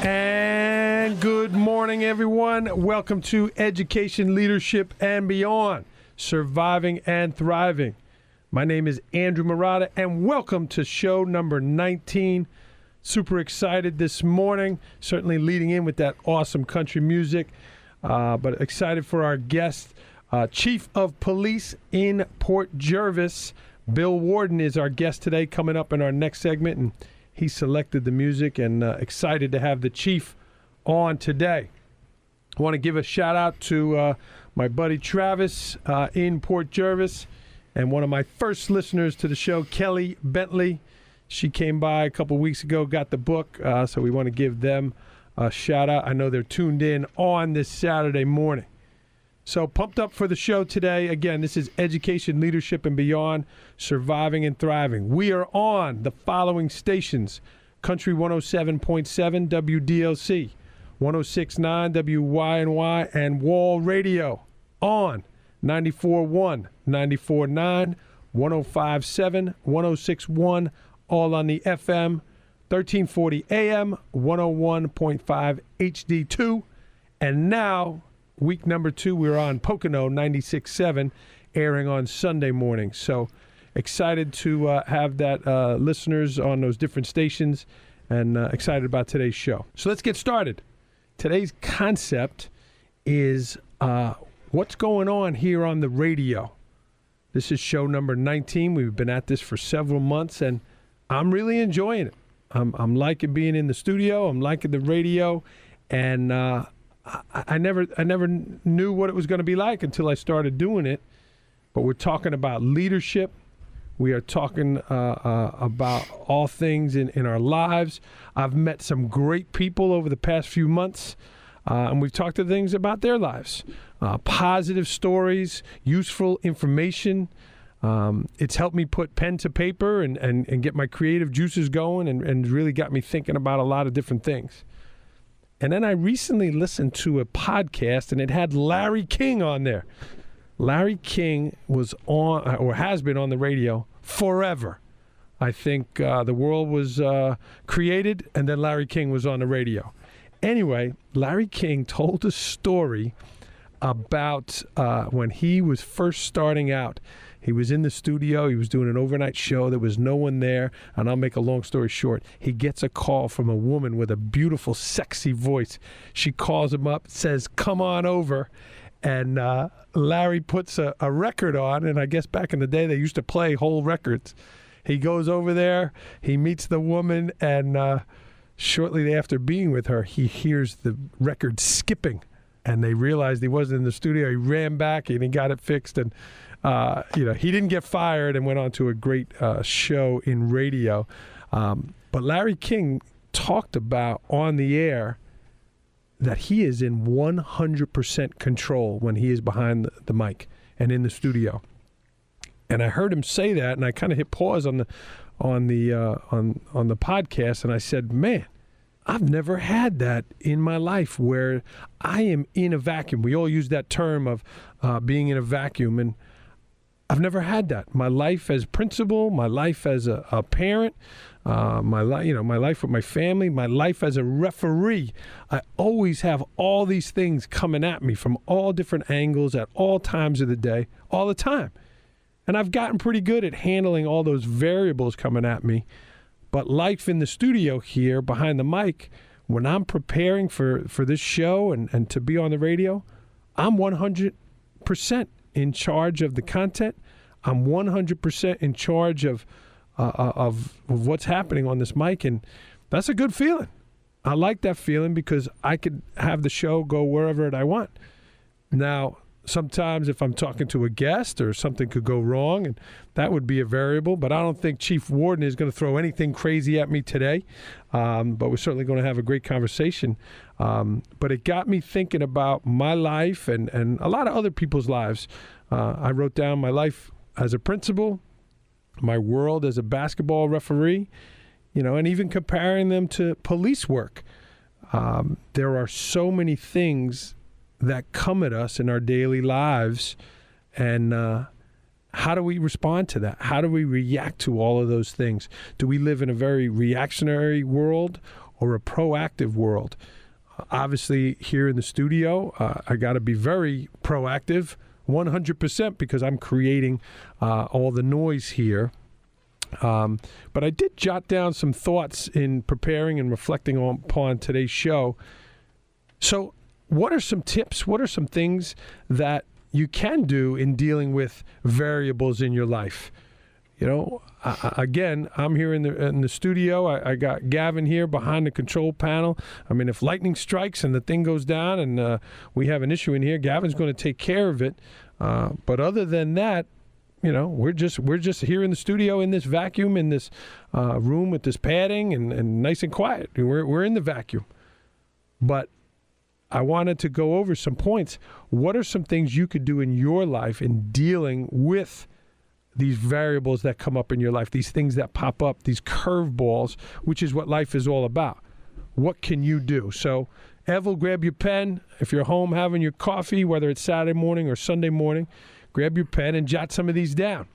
And good morning, everyone. Welcome to Education, Leadership, and Beyond, Surviving and Thriving. My name is Andrew Murata, and welcome to show number 19. Super excited this morning, certainly leading in with that awesome country music, but excited for our guest, Chief of Police in Port Jervis. Bill Warden is our guest today, coming up in our next segment, and he selected the music, and excited to have the chief on today. I want to give a shout out to my buddy Travis in Port Jervis, and one of my first listeners to the show, Kelly Bentley. She came by a couple weeks ago, got the book, so we want to give them a shout out. I know they're tuned in on this Saturday morning. So pumped up for the show today. Again, this is Education, Leadership, and Beyond, Surviving and Thriving. We are on the following stations: Country 107.7 WDLC, 106.9 WYNY, and Wall Radio on 94.1, 94.9, 105.7, 106.1, all on the FM, 1340 AM, 101.5 HD2, and now, week number 2, we're on Pocono 96.7, airing on Sunday morning. So excited to have that listeners on those different stations, and excited about today's show. So let's get started. Today's concept is what's going on here on the radio. This is show number 19. We've been at this for several months, and I'm really enjoying it. I'm liking being in the studio. I'm liking the radio, and I never knew what it was going to be like until I started doing it. But we're talking about leadership. We are talking about all things in our lives. I've met some great people over the past few months, and we've talked to things about their lives. Positive stories, useful information. It's helped me put pen to paper and get my creative juices going, and really got me thinking about a lot of different things. And then I recently listened to a podcast, and it had Larry King on there. Larry King was on, or has been on the radio forever. I think the world was created, and then Larry King was on the radio. Anyway, Larry King told a story about when he was first starting out. He was in the studio. He was doing an overnight show. There was no one there. And I'll make a long story short. He gets a call from a woman with a beautiful, sexy voice. She calls him up, says, "Come on over." And Larry puts a record on. And I guess back in the day, they used to play whole records. He goes over there. He meets the woman. And shortly after being with her, he hears the record skipping. And they realized he wasn't in the studio. He ran back and he got it fixed. And he didn't get fired and went on to a great show in radio. But Larry King talked about on the air that he is in 100% control when he is behind the mic and in the studio. And I heard him say that, and I kind of hit pause on the podcast, and I said, "Man, I've never had that in my life where I am in a vacuum." We all use that term of being in a vacuum, and I've never had that. My life as principal, my life as a parent, my life with my family, my life as a referee. I always have all these things coming at me from all different angles at all times of the day, all the time. And I've gotten pretty good at handling all those variables coming at me. But life in the studio here behind the mic, when I'm preparing for this show and to be on the radio, I'm 100% in charge of the content. I'm 100% in charge of what's happening on this mic, and that's a good feeling. I like that feeling because I could have the show go wherever I want. Now, sometimes if I'm talking to a guest or something could go wrong, and that would be a variable, but I don't think Chief Warden is going to throw anything crazy at me today, but we're certainly going to have a great conversation. But it got me thinking about my life and a lot of other people's lives. I wrote down my life as a principal, my world as a basketball referee, and even comparing them to police work. There are so many things that come at us in our daily lives, and how do we respond to that? How do we react to all of those things? Do we live in a very reactionary world, or a proactive world. Obviously, here in the studio, I got to be very proactive, 100%, because I'm creating all the noise here. But I did jot down some thoughts in preparing and reflecting upon today's show. So what are some tips? What are some things that you can do in dealing with variables in your life? You know, again, I'm here in the studio. I got Gavin here behind the control panel. I mean, if lightning strikes and the thing goes down and we have an issue in here, Gavin's going to take care of it. But other than that, you know, we're just here in the studio in this vacuum, in this room with this padding and nice and quiet. We're in the vacuum. But I wanted to go over some points. What are some things you could do in your life in dealing with these variables that come up in your life, these things that pop up, these curveballs, which is what life is all about? What can you do? So, Evel, grab your pen. If you're home having your coffee, whether it's Saturday morning or Sunday morning, grab your pen and jot some of these down.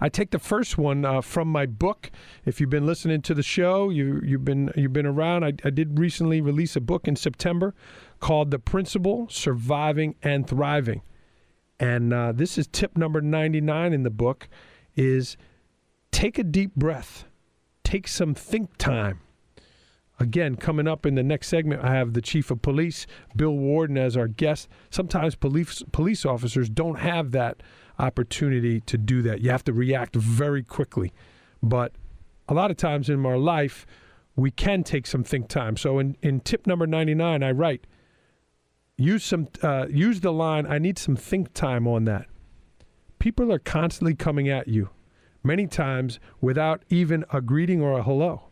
I take the first one from my book. If you've been listening to the show, you've been around. I did recently release a book in September called The Principle, Surviving and Thriving. And this is tip number 99 in the book, is take a deep breath. Take some think time. Again, coming up in the next segment, I have the Chief of Police, Bill Warden, as our guest. Sometimes police officers don't have that opportunity to do that. You have to react very quickly. But a lot of times in our life, we can take some think time. So in tip number 99, I write, use the line, I need some think time on that. People are constantly coming at you, many times without even a greeting or a hello.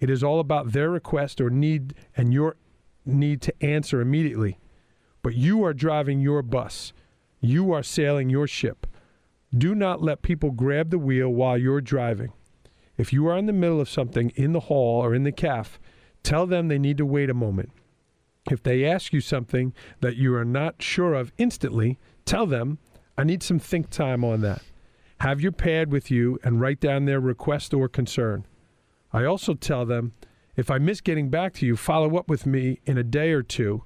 It is all about their request or need and your need to answer immediately. But you are driving your bus. You are sailing your ship. Do not let people grab the wheel while you're driving. If you are in the middle of something in the hall or in the caf, tell them they need to wait a moment. If they ask you something that you are not sure of instantly, tell them, I need some think time on that. Have your pad with you and write down their request or concern. I also tell them, if I miss getting back to you, follow up with me in a day or two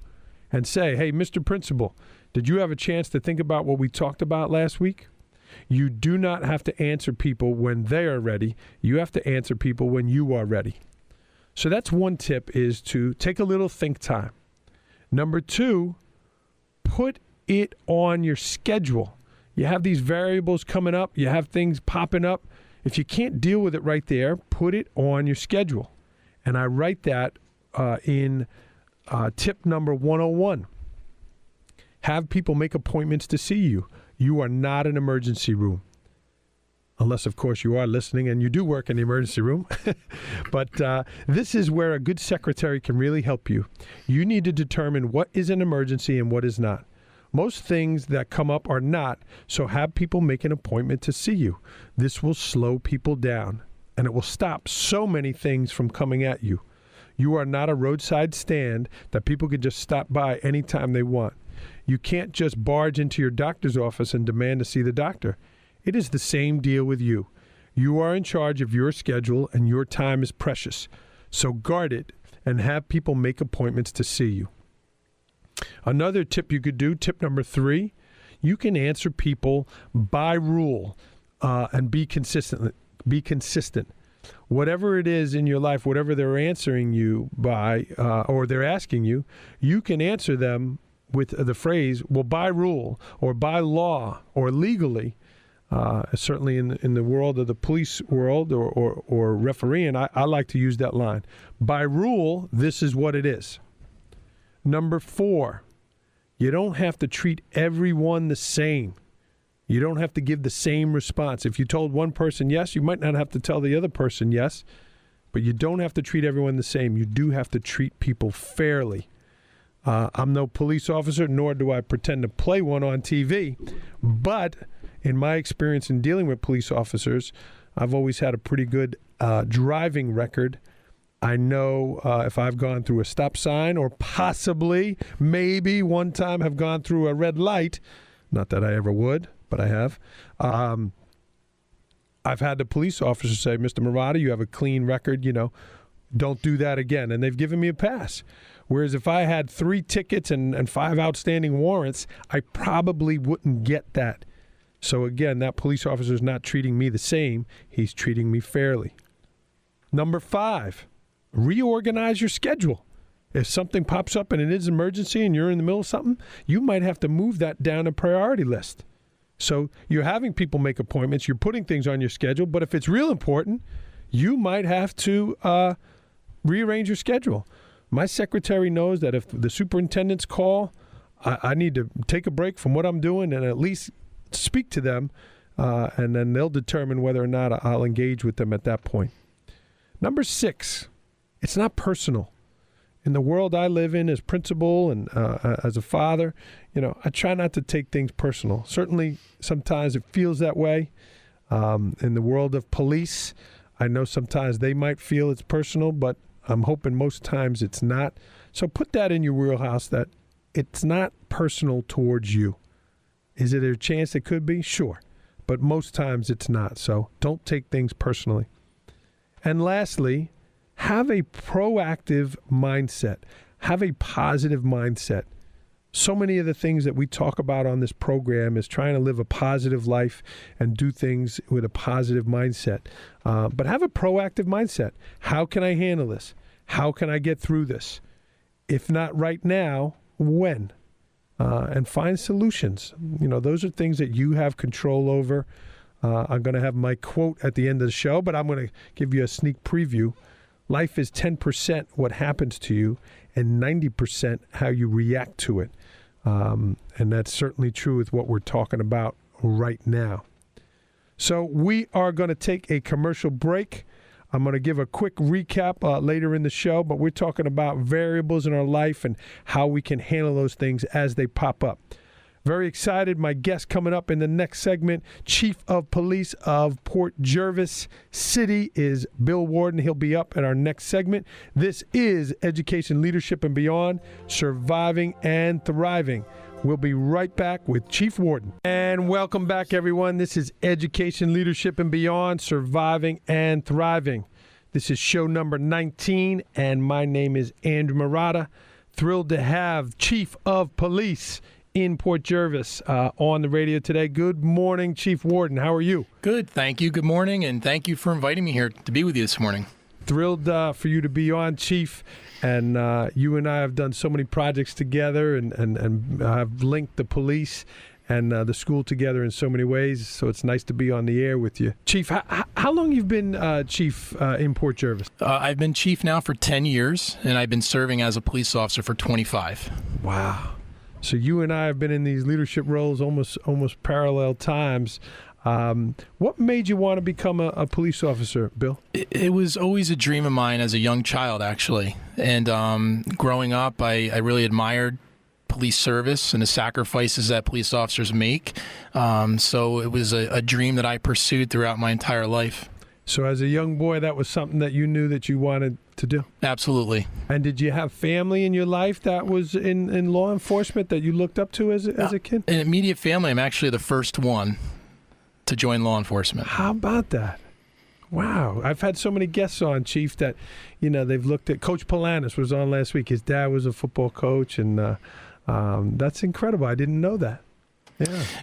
and say, hey, Mr. Principal, did you have a chance to think about what we talked about last week? You do not have to answer people when they are ready. You have to answer people when you are ready. So that's one tip, is to take a little think time. Number 2, put it on your schedule. You have these variables coming up. You have things popping up. If you can't deal with it right there, put it on your schedule. And I write that in tip number 101. Have people make appointments to see you. You are not an emergency room. Unless, of course, you are listening and you do work in the emergency room. But this is where a good secretary can really help you. You need to determine what is an emergency and what is not. Most things that come up are not, so have people make an appointment to see you. This will slow people down, and it will stop so many things from coming at you. You are not a roadside stand that people can just stop by anytime they want. You can't just barge into your doctor's office and demand to see the doctor. It is the same deal with you. You are in charge of your schedule, and your time is precious. So guard it and have people make appointments to see you. Another tip you could do, tip number 3, you can answer people by rule and be consistent. Be consistent. Whatever it is in your life, whatever they're answering you by or they're asking you, you can answer them with the phrase, well, by rule or by law or legally. Certainly in the world of the police world or refereeing, I like to use that line. By rule, this is what it is. Number 4, you don't have to treat everyone the same. You don't have to give the same response. If you told one person yes, you might not have to tell the other person yes, but you don't have to treat everyone the same. You do have to treat people fairly. I'm no police officer, nor do I pretend to play one on TV, but in my experience in dealing with police officers, I've always had a pretty good driving record. I know if I've gone through a stop sign or possibly, maybe one time have gone through a red light, not that I ever would, but I have. I've had the police officer say, Mr. Murata, you have a clean record, you know. don't do that again. And they've given me a pass. Whereas if I had 3 tickets and 5 outstanding warrants, I probably wouldn't get that. So again, that police officer is not treating me the same. He's treating me fairly. Number 5, reorganize your schedule. If something pops up and it is an emergency and you're in the middle of something, you might have to move that down a priority list. So you're having people make appointments, you're putting things on your schedule, but if it's real important, you might have to rearrange your schedule. My secretary knows that if the superintendents call, I need to take a break from what I'm doing and at least speak to them, and then they'll determine whether or not I'll engage with them at that point. Number 6, it's not personal. In the world I live in as principal and as a father, I try not to take things personal. Certainly, sometimes it feels that way. In the world of police, I know sometimes they might feel it's personal, but I'm hoping most times it's not. So put that in your wheelhouse that it's not personal towards you. Is it a chance it could be? Sure. But most times it's not. So don't take things personally. And lastly, have a proactive mindset. Have a positive mindset. So many of the things that we talk about on this program is trying to live a positive life and do things with a positive mindset. But have a proactive mindset. How can I handle this? How can I get through this? If not right now, when? And find solutions. Those are things that you have control over. I'm going to have my quote at the end of the show, but I'm going to give you a sneak preview. Life is 10% what happens to you and 90% how you react to it. And that's certainly true with what we're talking about right now. So we are going to take a commercial break. I'm going to give a quick recap later in the show, but we're talking about variables in our life and how we can handle those things as they pop up. Very excited. My guest coming up in the next segment, Chief of Police of Port Jervis City, is Bill Warden. He'll be up in our next segment. This is Education, Leadership, and Beyond, Surviving and Thriving. We'll be right back with Chief Warden. And welcome back, everyone. This is Education, Leadership, and Beyond, Surviving and Thriving. This is show number 19, and my name is Andrew Marotta. Thrilled to have Chief of Police in Port Jervis on the radio today. Good morning, Chief Warden. How are you? Good, thank you. Good morning, and thank you for inviting me here to be with you this morning. Thrilled for you to be on, Chief. And you and I have done so many projects together and have linked the police and the school together in so many ways. So it's nice to be on the air with you. Chief, how long you've been Chief in Port Jervis? I've been Chief now for 10 years, and I've been serving as a police officer for 25. Wow. So you and I have been in these leadership roles almost parallel times. What made you want to become a police officer, Bill? It was always a dream of mine as a young child, actually. And growing up, I really admired police service and the sacrifices that police officers make. So it was a dream that I pursued throughout my entire life. So as a young boy, that was something that you knew that you wanted to do? Absolutely. And did you have family in your life that was in law enforcement that you looked up to as a kid? An immediate family. I'm actually the first one to join law enforcement. How about that? Wow. I've had so many guests on, Chief, that, they've looked at. Coach Polanis was on last week. His dad was a football coach, and that's incredible. I didn't know that.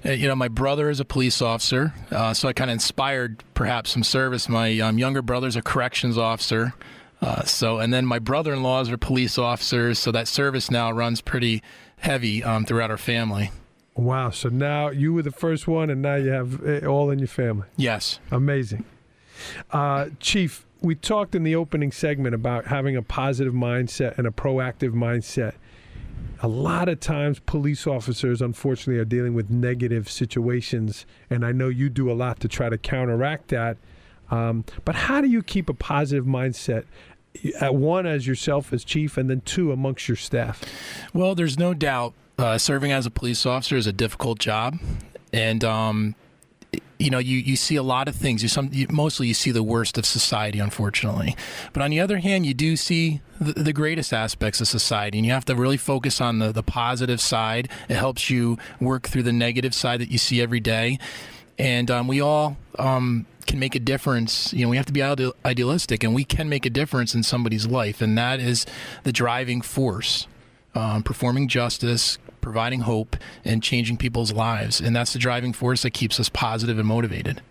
Yeah. My brother is a police officer, so I kind of inspired perhaps some service. My younger brother's a corrections officer, and then my brother-in-laws are police officers, so that service now runs pretty heavy throughout our family. Wow. So now you were the first one, and now you have it all in your family. Yes. Amazing. Chief, we talked in the opening segment about having a positive mindset and a proactive mindset. A lot of times police officers, unfortunately, are dealing with negative situations, and I know you do a lot to try to counteract that. But how do you keep a positive mindset, one, as yourself as chief, and then two, amongst your staff? Well, there's no doubt serving as a police officer is a difficult job, and you see a lot of things. Mostly you see the worst of society, unfortunately. But on the other hand, you do see the greatest aspects of society, and you have to really focus on the positive side. It helps you work through the negative side that you see every day. And we all can make a difference. We have to be idealistic, and we can make a difference in somebody's life, and that is the driving force. Performing justice, providing hope, and changing people's lives, and that's the driving force that keeps us positive and motivated.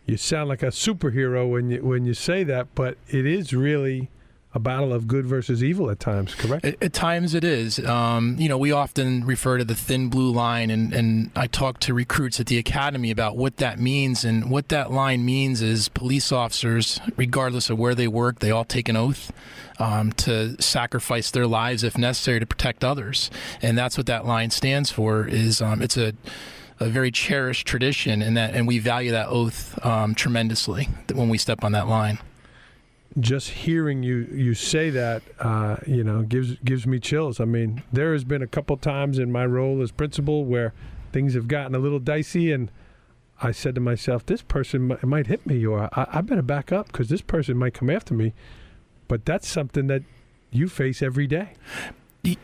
You sound like a superhero when you say that, but it is really a battle of good versus evil at times, correct? At times it is. We often refer to the thin blue line, and I talk to recruits at the academy about what that means. And what that line means is police officers, regardless of where they work, they all take an oath to sacrifice their lives if necessary to protect others. And that's what that line stands for. It's a very cherished tradition, and we value that oath tremendously when we step on that line. Just hearing you say that, gives me chills. I mean, there has been a couple times in my role as principal where things have gotten a little dicey, and I said to myself, this person might hit me, or I better back up because this person might come after me. But that's something that you face every day.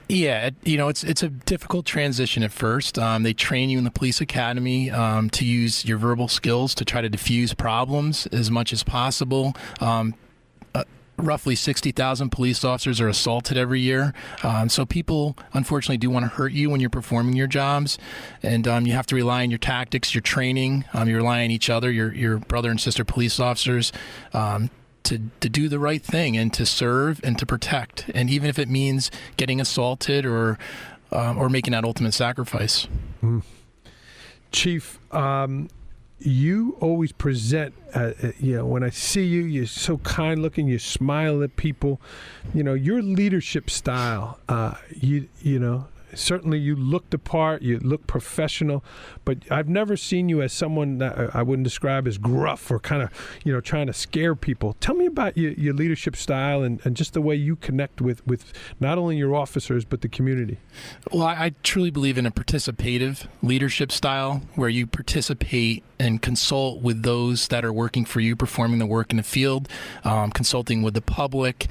Yeah, it's a difficult transition at first. They train you in the police academy to use your verbal skills to try to diffuse problems as much as possible. Roughly 60,000 police officers are assaulted every year. So people, unfortunately, do want to hurt you when you're performing your jobs. And you have to rely on your tactics, your training. You rely on each other, your brother and sister police officers, to do the right thing and to serve and to protect. And even if it means getting assaulted or making that ultimate sacrifice. Chief, you always present, when I see you, you're so kind looking, you smile at people. Your leadership style, certainly you look the part, you look professional, but I've never seen you as someone that I wouldn't describe as gruff or kind of, trying to scare people. Tell me about your leadership style and just the way you connect with not only your officers, but the community. Well, I truly believe in a participative leadership style where you participate and consult with those that are working for you, performing the work in the field, consulting with the public,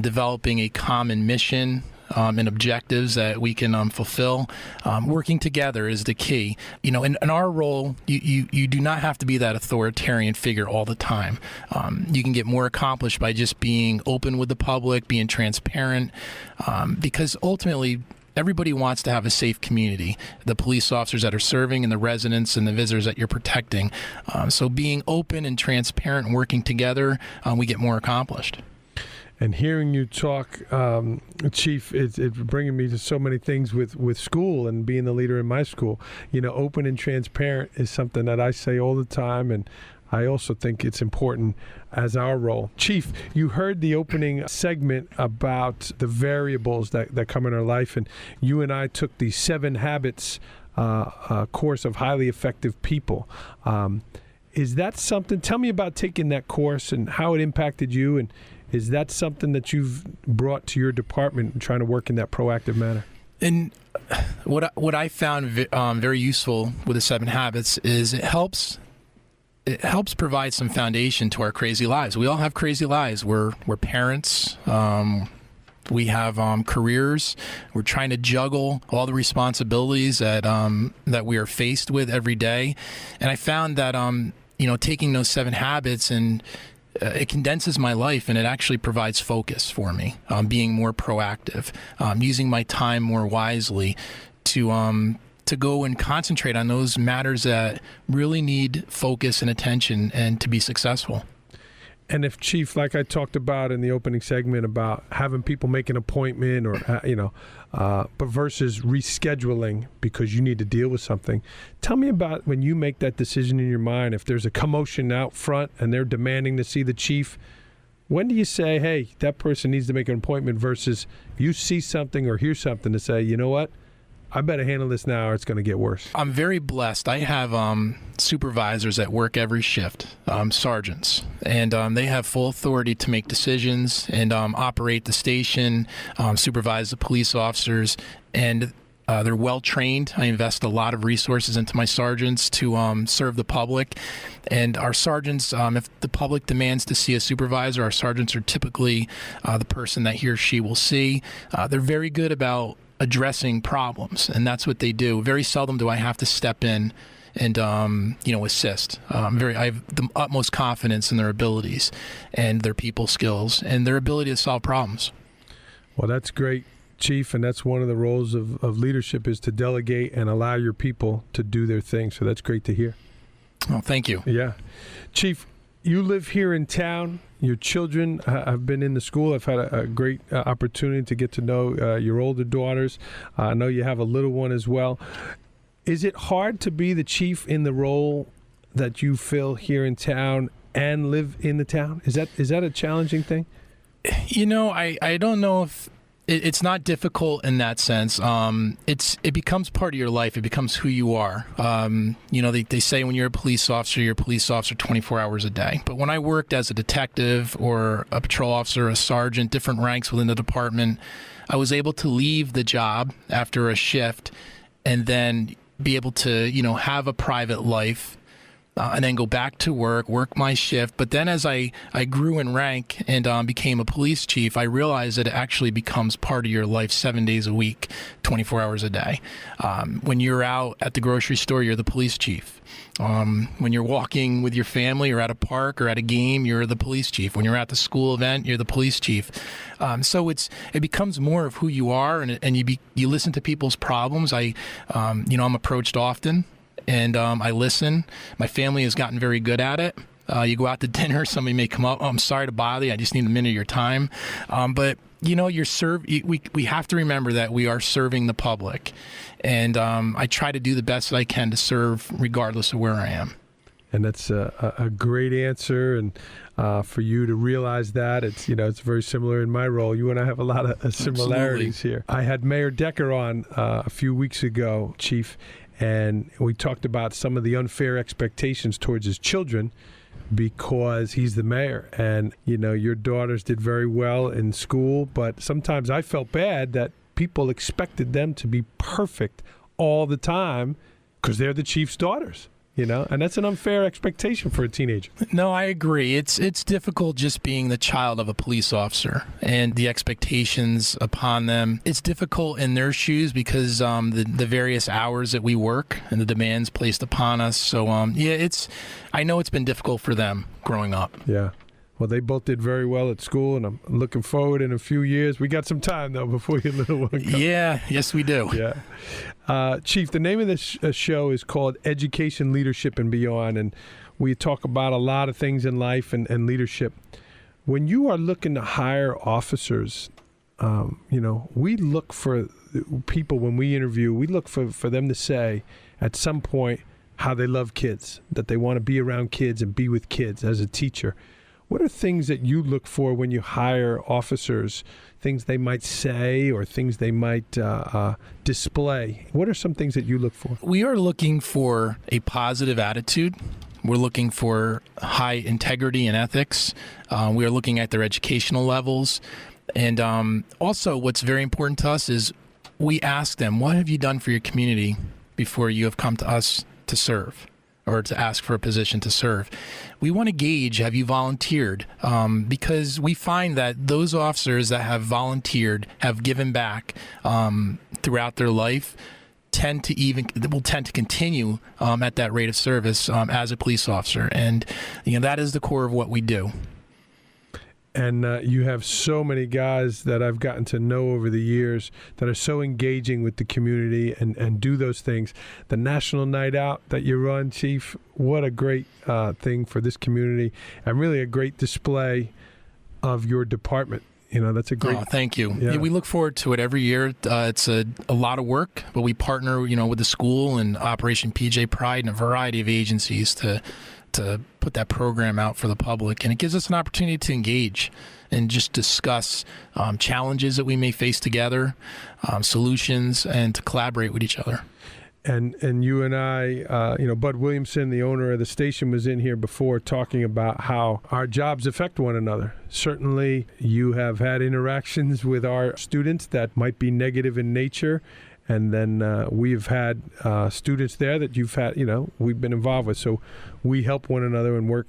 developing a common mission, and objectives that we can fulfill. Working together is the key. In our role, you do not have to be that authoritarian figure all the time. You can get more accomplished by just being open with the public, being transparent, because ultimately, everybody wants to have a safe community, the police officers that are serving and the residents and the visitors that you're protecting. So being open and transparent and working together, we get more accomplished. And hearing you talk, Chief, it's bringing me to so many things with school and being the leader in my school. Open and transparent is something that I say all the time, and I also think it's important as our role. Chief, you heard the opening segment about the variables that come in our life, and you and I took the 7 Habits course of highly effective people. Is that something? Tell me about taking that course and how it impacted you, and is that something that you've brought to your department and trying to work in that proactive manner? And what I found very useful with the 7 Habits is it helps provide some foundation to our crazy lives. We all have crazy lives. We're parents. We have careers. We're trying to juggle all the responsibilities that we are faced with every day. And I found that taking those 7 habits and it condenses my life, and it actually provides focus for me. Being more proactive, using my time more wisely to go and concentrate on those matters that really need focus and attention and to be successful. And if, Chief, like I talked about in the opening segment about having people make an appointment or, but versus rescheduling because you need to deal with something, tell me about when you make that decision in your mind, if there's a commotion out front and they're demanding to see the chief, when do you say, hey, that person needs to make an appointment versus you see something or hear something to say, you know what? I better handle this now or it's going to get worse. I'm very blessed. I have supervisors that work every shift, sergeants, and they have full authority to make decisions and operate the station, supervise the police officers, and they're well trained. I invest a lot of resources into my sergeants to serve the public. And our sergeants, if the public demands to see a supervisor, our sergeants are typically the person that he or she will see. They're very good about addressing problems, and that's what they do. Very seldom do I have to step in and assist. I have the utmost confidence in their abilities and their people skills and their ability to solve problems. Well, that's great, Chief, and that's one of the roles of leadership, is to delegate and allow your people to do their thing. So that's great to hear. Oh, thank you. Yeah. Chief, you live here in town. Your children have been in the school. I've had a great opportunity to get to know your older daughters. I know you have a little one as well. Is it hard to be the chief in the role that you fill here in town and live in the town? Is that a challenging thing? I don't know if it's not difficult in that sense. It becomes part of your life. It becomes who you are. They say when you're a police officer 24 hours a day. But when I worked as a detective or a patrol officer, a sergeant, different ranks within the department, I was able to leave the job after a shift and then be able to, have a private life. And then go back to work my shift. But then as I grew in rank and became a police chief, I realized that it actually becomes part of your life 7 days a week, 24 hours a day. When you're out at the grocery store, you're the police chief. When you're walking with your family or at a park or at a game, you're the police chief. When you're at the school event, you're the police chief. So it becomes more of who you are, and you listen to people's problems. I'm approached often. And I listen. My family has gotten very good at it. You go out to dinner, somebody may come up, I'm sorry to bother you, I just need a minute of your time. But, we have to remember that we are serving the public. And I try to do the best that I can to serve regardless of where I am. And that's a great answer. And for you to realize that, it's very similar in my role. You and I have a lot of similarities Absolutely. Here. I had Mayor Decker on a few weeks ago, Chief, and we talked about some of the unfair expectations towards his children because he's the mayor. And, your daughters did very well in school, but sometimes I felt bad that people expected them to be perfect all the time because they're the chief's daughters. And that's an unfair expectation for a teenager. No, I agree. It's difficult just being the child of a police officer and the expectations upon them. It's difficult in their shoes because the various hours that we work and the demands placed upon us. So, I know it's been difficult for them growing up. Yeah. Well, they both did very well at school, and I'm looking forward in a few years. We got some time, though, before your little one comes. Yeah, yes, we do. Yeah. Chief, the name of this show is called Education, Leadership, and Beyond, and we talk about a lot of things in life and leadership. When you are looking to hire officers, we look for people when we interview, we look for them to say at some point how they love kids, that they want to be around kids and be with kids as a teacher. What are things that you look for when you hire officers, things they might say or things they might display? What are some things that you look for? We are looking for a positive attitude. We're looking for high integrity and ethics. We are looking at their educational levels. And also what's very important to us is we ask them, what have you done for your community before you have come to us to serve? Or to ask for a position to serve. We want to gauge, have you volunteered? Because we find that those officers that have volunteered, have given back throughout their life, will tend to continue at that rate of service as a police officer. And that is the core of what we do. And you have so many guys that I've gotten to know over the years that are so engaging with the community and do those things. The National Night Out that you run, Chief, what a great thing for this community and really a great display of your department. That's a great... Oh, thank you. Yeah. Yeah, we look forward to it every year. It's a lot of work, but we partner, with the school and Operation PJ Pride and a variety of agencies to put that program out for the public, and it gives us an opportunity to engage and just discuss challenges that we may face together, solutions, and to collaborate with each other. And you and I, Bud Williamson, the owner of the station, was in here before talking about how our jobs affect one another. Certainly, you have had interactions with our students that might be negative in nature. And then we've had students there that you've had, we've been involved with. So we help one another and work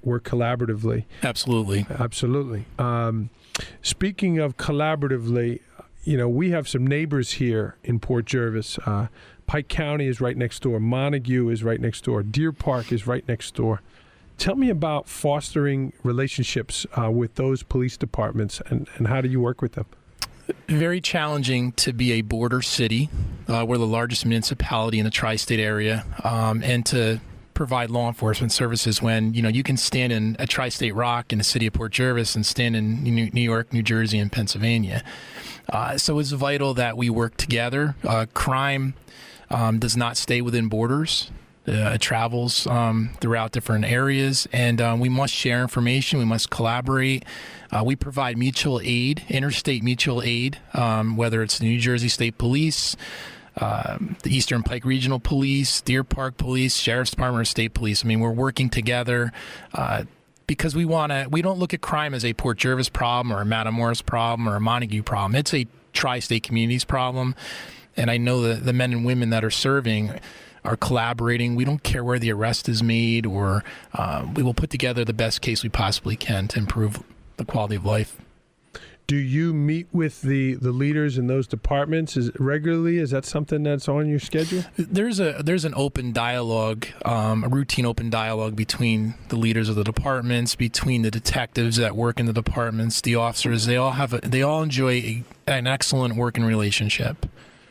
Absolutely. Absolutely. Speaking of collaboratively, we have some neighbors here in Port Jervis. Pike County is right next door. Montague is right next door. Deer Park is right next door. Tell me about fostering relationships with those police departments, and how do you work with them? Very challenging to be a border city. We're the largest municipality in the tri-state area, and to provide law enforcement services when, you can stand in a tri-state rock in the city of Port Jervis and stand in New York, New Jersey, and Pennsylvania. So it's vital that we work together. Crime does not stay within borders. It travels throughout different areas, and we must share information. We must collaborate. We provide mutual aid, interstate mutual aid, whether it's the New Jersey State Police, the Eastern Pike Regional Police, Deer Park Police, Sheriff's Department, or State Police. I mean, we're working together because we don't look at crime as a Port Jervis problem or a Matamoros problem or a Montague problem. It's a tri-state communities problem. And I know that the men and women that are serving are collaborating. We don't care where the arrest is made, or we will put together the best case we possibly can to improve the quality of life. Do you meet with the leaders in those departments regularly? Is that something that's on your schedule? There's an open dialogue, a routine open dialogue between the leaders of the departments, between the detectives that work in the departments, the officers. They all enjoy an excellent working relationship.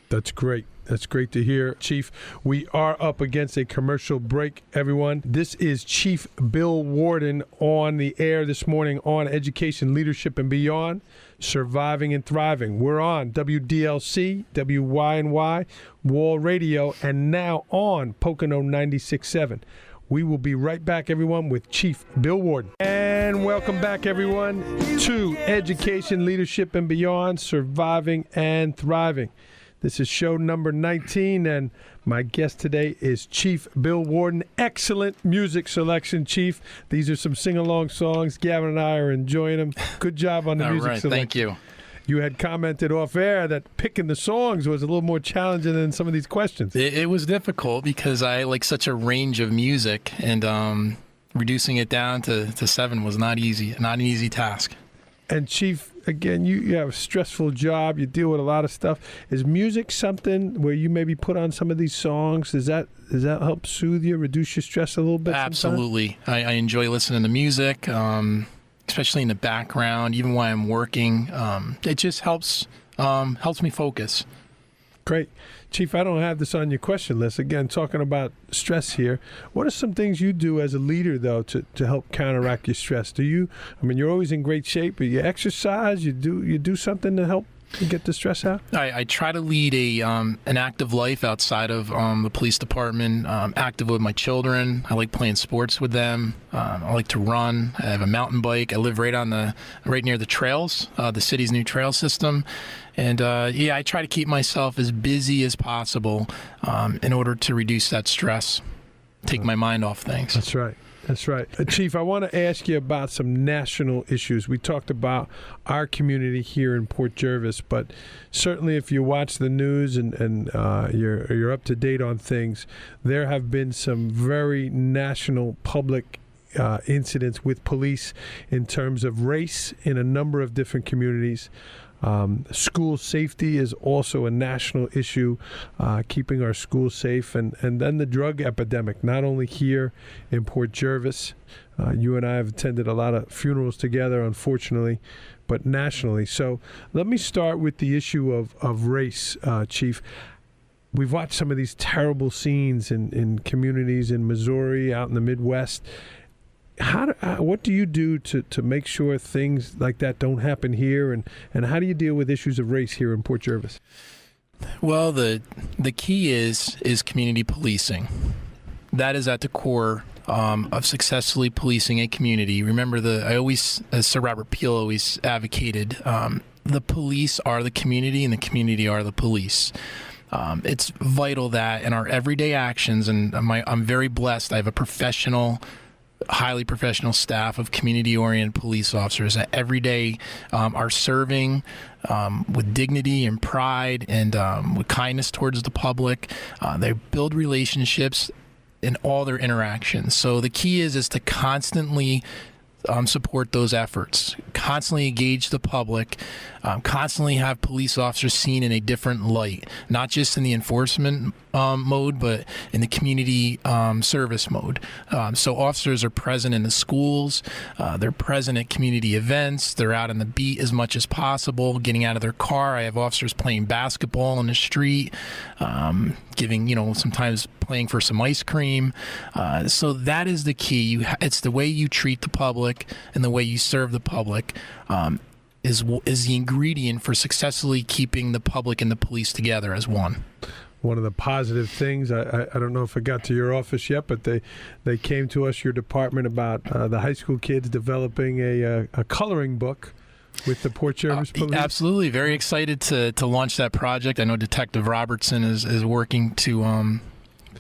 That's great. That's great to hear. Chief, we are up against a commercial break, everyone. This is Chief Bill Warden on the air this morning on Education, Leadership, and Beyond, Surviving and Thriving. We're on WDLC, WYNY, Wall Radio, and now on Pocono 96.7. We will be right back, everyone, with Chief Bill Warden. And welcome back, everyone, to Education, Leadership, and Beyond, Surviving and Thriving. This is show number 19, and my guest today is Chief Bill Warden. Excellent music selection, Chief. These are some sing-along songs. Gavin and I are enjoying them. Good job on the music selection. Thank you. You had commented off air that picking the songs was a little more challenging than some of these questions. It was difficult because I like such a range of music, and reducing it down to 7 was not an easy task. And Chief, again, you have a stressful job. You deal with a lot of stuff. Is music something where you maybe put on some of these songs? Does that help soothe you, reduce your stress a little bit? Absolutely. I enjoy listening to music, especially in the background, even while I'm working. It just helps me focus. Great. Chief, I don't have this on your question list. Again, talking about stress here. What are some things you do as a leader, though, to help counteract your stress? You're always in great shape, but you exercise, you do something to help get the stress out? I try to lead an active life outside of the police department, active with my children. I like playing sports with them. I like to run. I have a mountain bike. I live right near the trails, the city's new trail system. And I try to keep myself as busy as possible in order to reduce that stress, take my mind off things. That's right. That's right. Chief, I want to ask you about some national issues. We talked about our community here in Port Jervis, but certainly if you watch the news and you're up to date on things, there have been some very national public incidents with police in terms of race in a number of different communities. School safety is also a national issue, keeping our schools safe, and then the drug epidemic, not only here in Port Jervis. You and I have attended a lot of funerals together, unfortunately, but nationally. So let me start with the issue of race, Chief. We've watched some of these terrible scenes in communities in Missouri, out in the Midwest. What do you do to make sure things like that don't happen here, and how do you deal with issues of race here in Port Jervis? Well, the key is community policing. That is at the core of successfully policing a community. Remember, as Sir Robert Peel always advocated, the police are the community and the community are the police. It's vital that in our everyday actions, and I'm very blessed, I have a highly professional staff of community-oriented police officers that every day are serving with dignity and pride and with kindness towards the public. They build relationships in all their interactions. So the key is to constantly support those efforts, constantly engage the public, constantly have police officers seen in a different light, not just in the enforcement mode, but in the community service mode. So officers are present in the schools, they're present at community events, they're out on the beat as much as possible, getting out of their car. I have officers playing basketball in the street, giving, sometimes playing for some ice cream. So that is the key. It's the way you treat the public and the way you serve the public is the ingredient for successfully keeping the public and the police together as one. One of the positive things, I don't know if it got to your office yet, but they came to us, your department, about the high school kids developing a coloring book with the Port Jervis Police. Absolutely. Very excited to launch that project. I know Detective Robertson is working to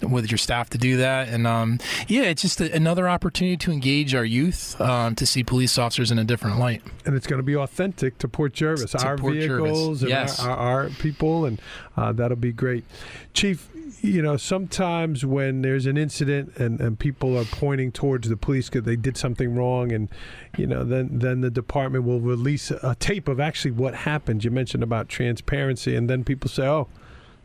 with your staff to do that. And it's just another opportunity to engage our youth, to see police officers in a different light. And it's going to be authentic to Port Jervis, our Port vehicles Jervis. And Yes. our people, and that'll be great. Chief, sometimes when there's an incident and people are pointing towards the police because they did something wrong, and then the department will release a tape of actually what happened. You mentioned about transparency, and then people say, oh,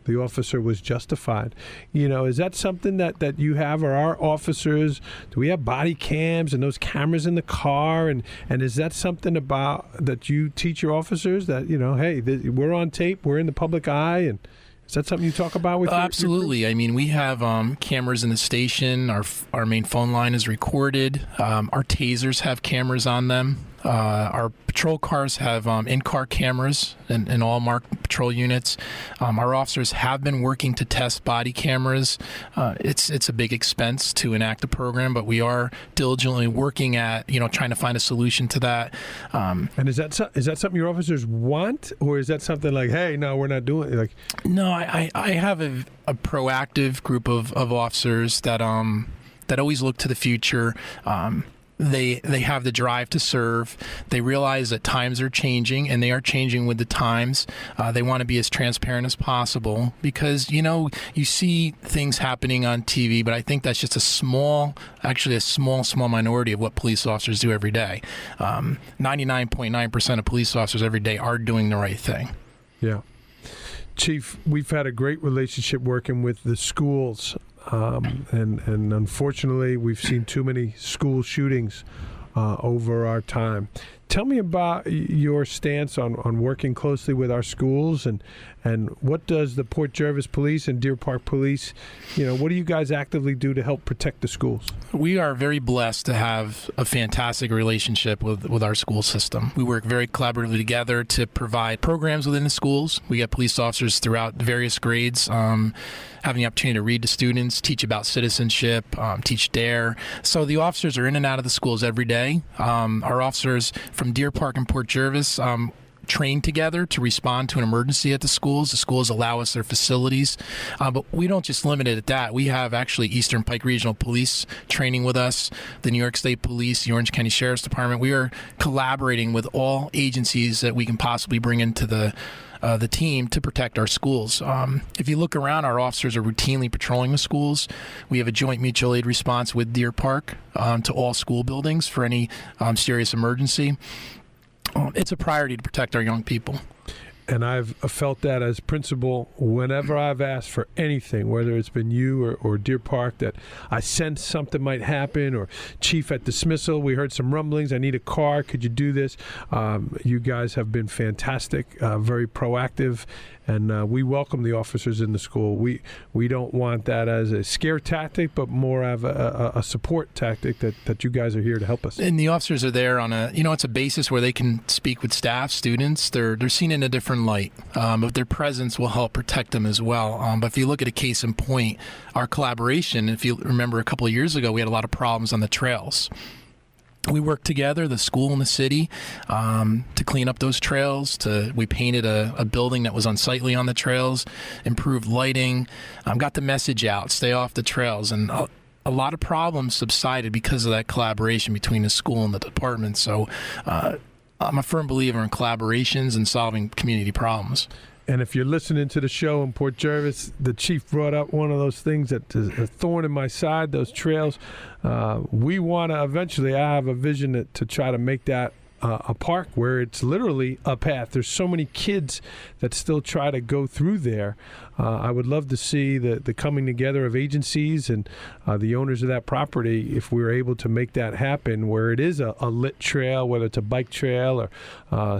the officer was justified. Is that something that you have, or our officers, do we have body cams and those cameras in the car? And is that something about that you teach your officers that, hey, we're on tape, we're in the public eye? And is that something you talk about with Absolutely. I mean, we have cameras in the station. Our main phone line is recorded. Our tasers have cameras on them. Our patrol cars have in-car cameras in all marked patrol units. Our officers have been working to test body cameras. It's a big expense to enact a program, but we are diligently working at trying to find a solution to that. And is that something your officers want, or is that something like, hey, no, we're not doing it? Like, no, I have a proactive group of officers that always look to the future. They have the drive to serve. They realize that times are changing, and they are changing with the times. They want to be as transparent as possible because, you see things happening on TV, but I think that's just a small minority of what police officers do every day. 99.9% of police officers every day are doing the right thing. Yeah. Chief, we've had a great relationship working with the schools. And unfortunately, we've seen too many school shootings over our time. Tell me about your stance on working closely with our schools, and what does the Port Jervis Police and Deer Park Police, what do you guys actively do to help protect the schools? We are very blessed to have a fantastic relationship with our school system. We work very collaboratively together to provide programs within the schools. We get police officers throughout various grades, having the opportunity to read to students, teach about citizenship, teach DARE. So the officers are in and out of the schools every day. Our officers from Deer Park and Port Jervis train together to respond to an emergency at the schools. The schools allow us their facilities, but we don't just limit it at that. We have actually Eastern Pike Regional Police training with us, the New York State Police, the Orange County Sheriff's Department. We are collaborating with all agencies that we can possibly bring into the team to protect our schools. If you look around, our officers are routinely patrolling the schools. We have a joint mutual aid response with Deer Park to all school buildings for any serious emergency. It's a priority to protect our young people. And I've felt that as principal whenever I've asked for anything, whether it's been you or Deer Park, that I sense something might happen, or Chief at dismissal, we heard some rumblings, I need a car, could you do this? You guys have been fantastic, very proactive, and we welcome the officers in the school. We don't want that as a scare tactic, but more of a support tactic that you guys are here to help us. And the officers are there on it's a basis where they can speak with staff, students. They're seen in a different light, but their presence will help protect them as well. But if you look at a case in point, our collaboration, if you remember a couple of years ago, we had a lot of problems on the trails. We worked together, the school and the city, to clean up those trails. We painted a building that was unsightly on the trails, improved lighting, got the message out, stay off the trails. And a lot of problems subsided because of that collaboration between the school and the department. So I'm a firm believer in collaborations and solving community problems. And if you're listening to the show in Port Jervis, the chief brought up one of those things that is a thorn in my side, those trails. We want to eventually, I have a vision to try to make that a park where it's literally a path. There's so many kids that still try to go through there. I would love to see the coming together of agencies and the owners of that property if we were able to make that happen, where it is a lit trail, whether it's a bike trail or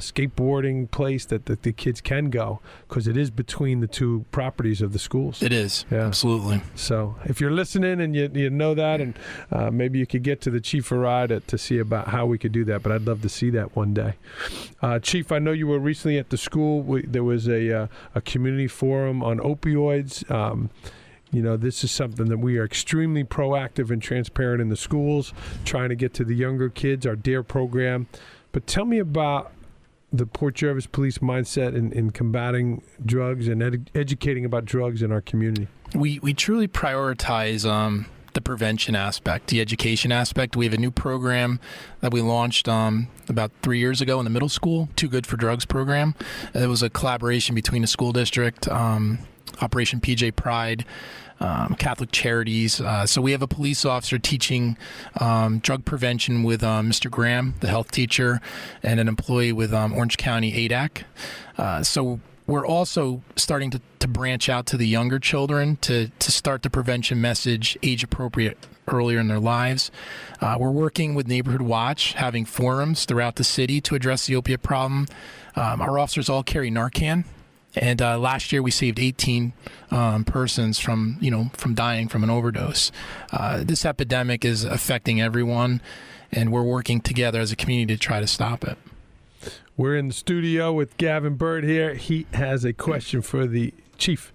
skateboarding place that the kids can go, because it is between the two properties of the schools. It is, absolutely. So if you're listening and you know that, and maybe you could get to the Chief Arada to see about how we could do that, but I'd love to see that one day. Chief, I know you were recently at the school. There was a community forum on opioids. This is something that we are extremely proactive and transparent in the schools, trying to get to the younger kids, our DARE program. But tell me about the Port Jervis Police mindset in combating drugs and educating about drugs in our community. We truly prioritize the prevention aspect, the education aspect. We have a new program that we launched about 3 years ago in the middle school, Too Good for Drugs program. It was a collaboration between the school district, Operation PJ Pride, Catholic Charities. So we have a police officer teaching drug prevention with Mr. Graham, the health teacher, and an employee with Orange County ADAC. So we're also starting to branch out to the younger children to start the prevention message age appropriate earlier in their lives. We're working with Neighborhood Watch, having forums throughout the city to address the opiate problem. Our officers all carry Narcan. And last year we saved 18 persons from dying from an overdose. This epidemic is affecting everyone, and we're working together as a community to try to stop it. We're in the studio with Gavin Bird here. He has a question for the Chief.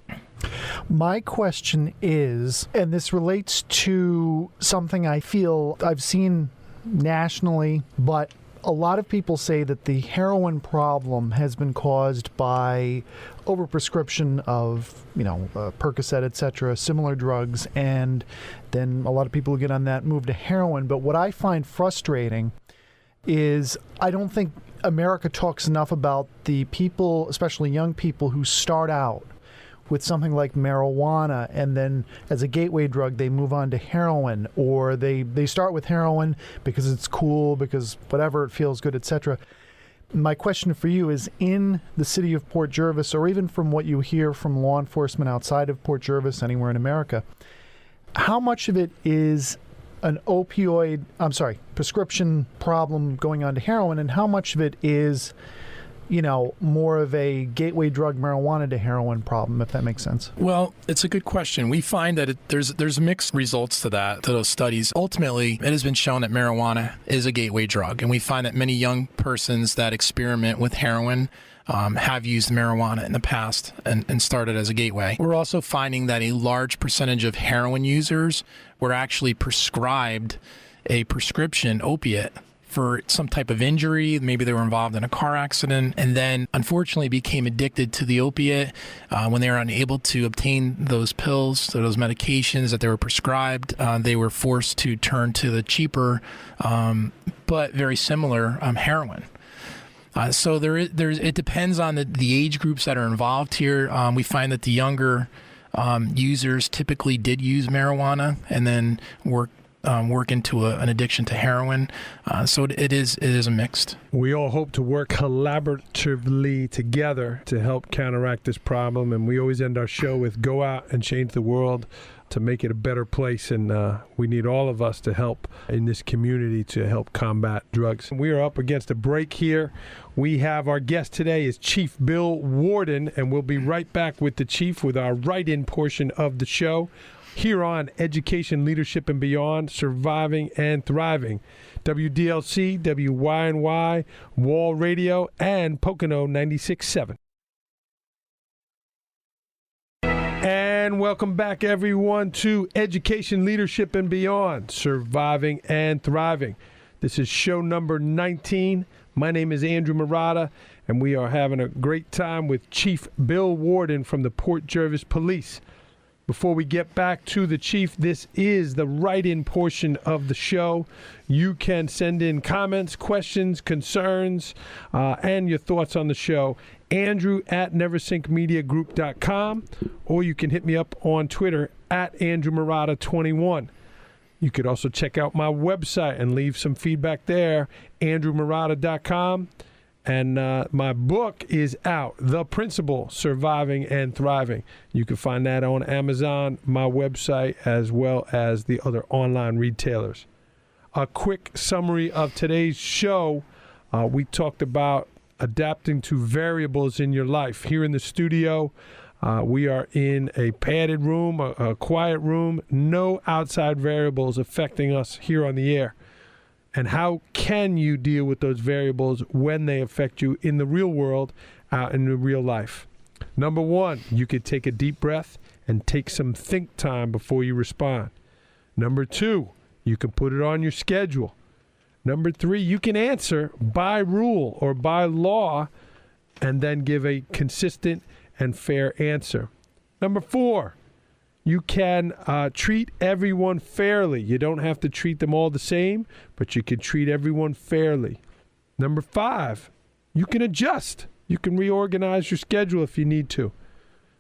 My question is, and this relates to something I feel I've seen nationally, but a lot of people say that the heroin problem has been caused by overprescription of, Percocet, etc., similar drugs, and then a lot of people who get on that move to heroin. But what I find frustrating is I don't think America talks enough about the people, especially young people, who start out with something like marijuana, and then as a gateway drug they move on to heroin, or they start with heroin because it's cool, because whatever, it feels good, etc. My question for you is, in the city of Port Jervis, or even from what you hear from law enforcement outside of Port Jervis, anywhere in America, how much of it is an prescription problem going on to heroin, and how much of it is more of a gateway drug, marijuana to heroin problem, if that makes sense? Well, it's a good question. We find that there's mixed results to those studies. Ultimately, it has been shown that marijuana is a gateway drug, and we find that many young persons that experiment with heroin have used marijuana in the past and started as a gateway. We're also finding that a large percentage of heroin users were actually prescribed a prescription opiate for some type of injury. Maybe they were involved in a car accident, and then unfortunately became addicted to the opiate when they were unable to obtain those pills, so those medications that they were prescribed. They were forced to turn to the cheaper but very similar heroin. So it depends on the age groups that are involved here. We find that the younger users typically did use marijuana and then work into an addiction to heroin. So it is a mixed. We all hope to work collaboratively together to help counteract this problem, and we always end our show with go out and change the world to make it a better place, and we need all of us to help in this community to help combat drugs. We are up against a break here. We have our guest today is Chief Bill Warden, and we'll be right back with the Chief with our write-in portion of the show here on Education, Leadership, and Beyond, Surviving and Thriving. WDLC, WYNY, Wall Radio, and Pocono 96.7. And welcome back, everyone, to Education, Leadership, and Beyond, Surviving and Thriving. This is show number 19. My name is Andrew Murata, and we are having a great time with Chief Bill Warden from the Port Jervis Police. Before we get back to the Chief, this is the write-in portion of the show. You can send in comments, questions, concerns, and your thoughts on the show. Andrew at neversinkmediagroup.com, or you can hit me up on Twitter at AndrewMurata21. You could also check out my website and leave some feedback there, andrewmurata.com. And my book is out, The Principle, Surviving and Thriving. You can find that on Amazon, my website, as well as the other online retailers. A quick summary of today's show. We talked about adapting to variables in your life. Here in the studio, we are in a padded room, a quiet room, no outside variables affecting us here on the air. And how can you deal with those variables when they affect you in the real world, in the real life? Number one, you could take a deep breath and take some think time before you respond. Number two, you can put it on your schedule. Number three, you can answer by rule or by law and then give a consistent and fair answer. Number four, you can treat everyone fairly. You don't have to treat them all the same, but you can treat everyone fairly. Number five, you can adjust. You can reorganize your schedule if you need to.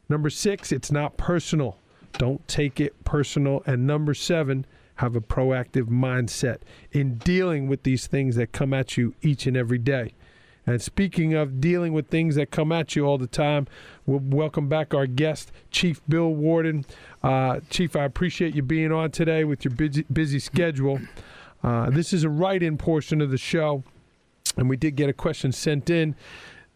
Number six, it's not personal. Don't take it personal. And number seven, have a proactive mindset in dealing with these things that come at you each and every day. And speaking of dealing with things that come at you all the time, we'll welcome back our guest, Chief Bill Warden. Chief, I appreciate you being on today with your busy schedule. This is a write-in portion of the show, and we did get a question sent in.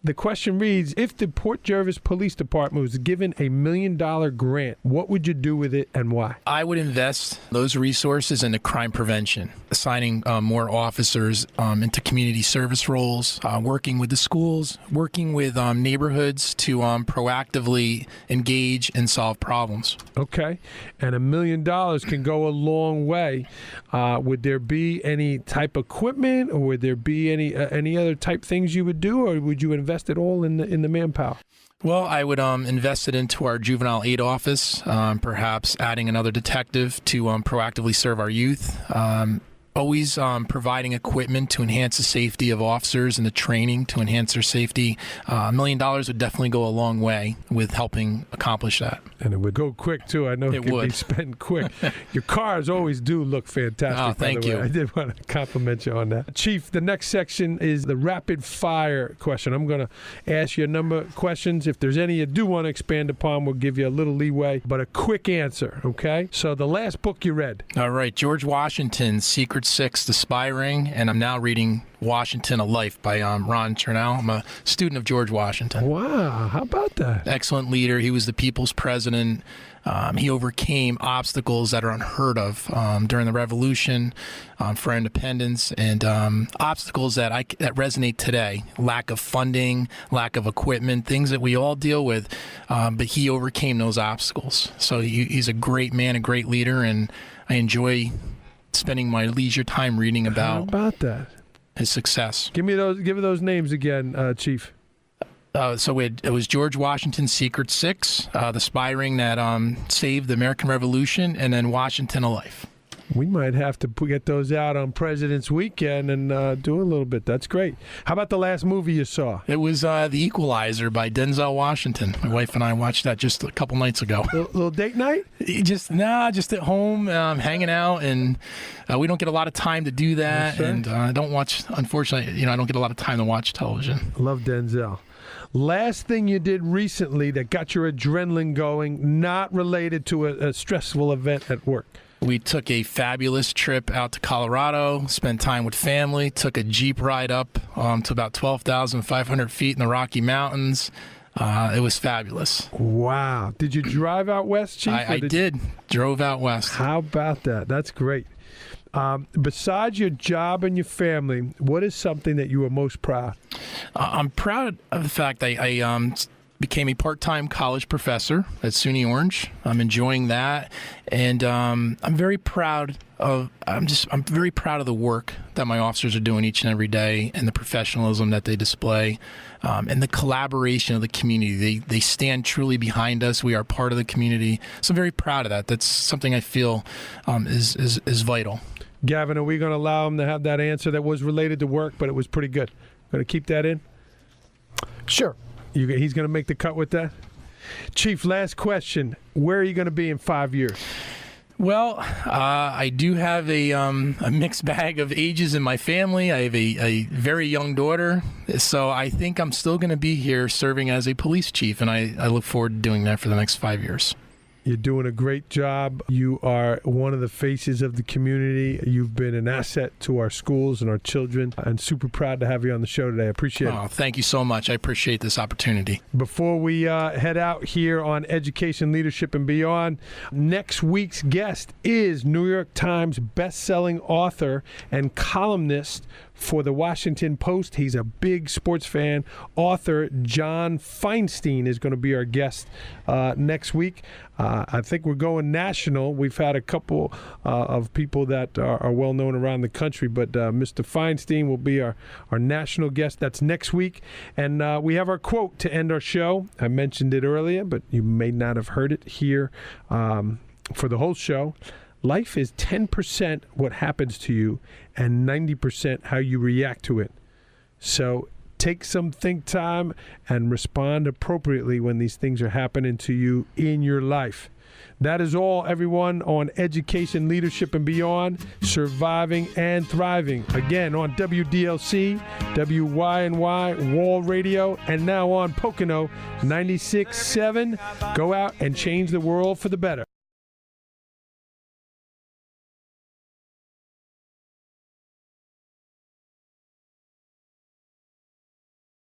The question reads, if the Port Jervis Police Department was given $1 million grant, what would you do with it and why? I would invest those resources into crime prevention, assigning more officers into community service roles, working with the schools, working with neighborhoods to proactively engage and solve problems. Okay. And $1 million can go a long way. Would there be any type of equipment, or would there be any other type things you would do, or would you invest it all in the manpower? Well, I would invest it into our juvenile aid office, perhaps adding another detective to proactively serve our youth. Always providing equipment to enhance the safety of officers and the training to enhance their safety. $1 million would definitely go a long way with helping accomplish that. And it would go quick, too. I know it could be spent quick. Your cars always do look fantastic. Oh, thank you. I did want to compliment you on that. Chief, the next section is the rapid fire question. I'm going to ask you a number of questions. If there's any you do want to expand upon, we'll give you a little leeway, but a quick answer, okay? So the last book you read. All right, George Washington's Secret Six, The Spy Ring, and I'm now reading Washington, A Life by Ron Chernow. I'm a student of George Washington. Wow, how about that? Excellent leader. He was the people's president. He overcame obstacles that are unheard of during the Revolution for independence, and obstacles that resonate today. Lack of funding, lack of equipment, things that we all deal with, but he overcame those obstacles. So he's a great man, a great leader, and I enjoy spending my leisure time reading about that? His success. Give me those names again, Chief. So it was George Washington's Secret Six, The Spy Ring that saved the American Revolution, and then Washington, A Life. We might have to get those out on President's Weekend and do a little bit. That's great. How about the last movie you saw? It was The Equalizer by Denzel Washington. My wife and I watched that just a couple nights ago. Little date night? Just at home, hanging out, and we don't get a lot of time to do that. Yes, and I don't watch. Unfortunately, I don't get a lot of time to watch television. Love Denzel. Last thing you did recently that got your adrenaline going, not related to a stressful event at work? We took a fabulous trip out to Colorado, spent time with family, took a Jeep ride up to about 12,500 feet in the Rocky Mountains. It was fabulous. Wow. Did you drive out west, Chief? I did. Drove out west. How about that? That's great. Besides your job and your family, what is something that you are most proud? I'm proud of the fact that I became a part-time college professor at SUNY Orange. I'm enjoying that, and I'm very proud of. I'm very proud of the work that my officers are doing each and every day, and the professionalism that they display, and the collaboration of the community. They stand truly behind us. We are part of the community, so I'm very proud of that. That's something I feel is vital. Gavin, are we going to allow him to have that answer that was related to work, but it was pretty good? Going to keep that in? Sure. He's going to make the cut with that? Chief, last question. Where are you going to be in 5 years? Well, I do have a mixed bag of ages in my family. I have a very young daughter, so I think I'm still going to be here serving as a police chief, and I look forward to doing that for the next 5 years. You're doing a great job. You are one of the faces of the community. You've been an asset to our schools and our children, and super proud to have you on the show today. I appreciate it. Thank you so much. I appreciate this opportunity. Before we head out here on Education, Leadership, and Beyond, next week's guest is New York Times best-selling author and columnist for the Washington Post. He's a big sports fan. Author John Feinstein is going to be our guest next week. I think we're going national. We've had a couple of people that are well known around the country, but Mr. Feinstein will be our national guest. That's next week. And we have our quote to end our show. I mentioned it earlier, but you may not have heard it here for the whole show. Life is 10% what happens to you and 90% how you react to it. So take some think time and respond appropriately when these things are happening to you in your life. That is all, everyone, on Education, Leadership, and Beyond, Surviving and Thriving. Again, on WDLC, WYNY, Wall Radio, and now on Pocono 96.7. Go out and change the world for the better.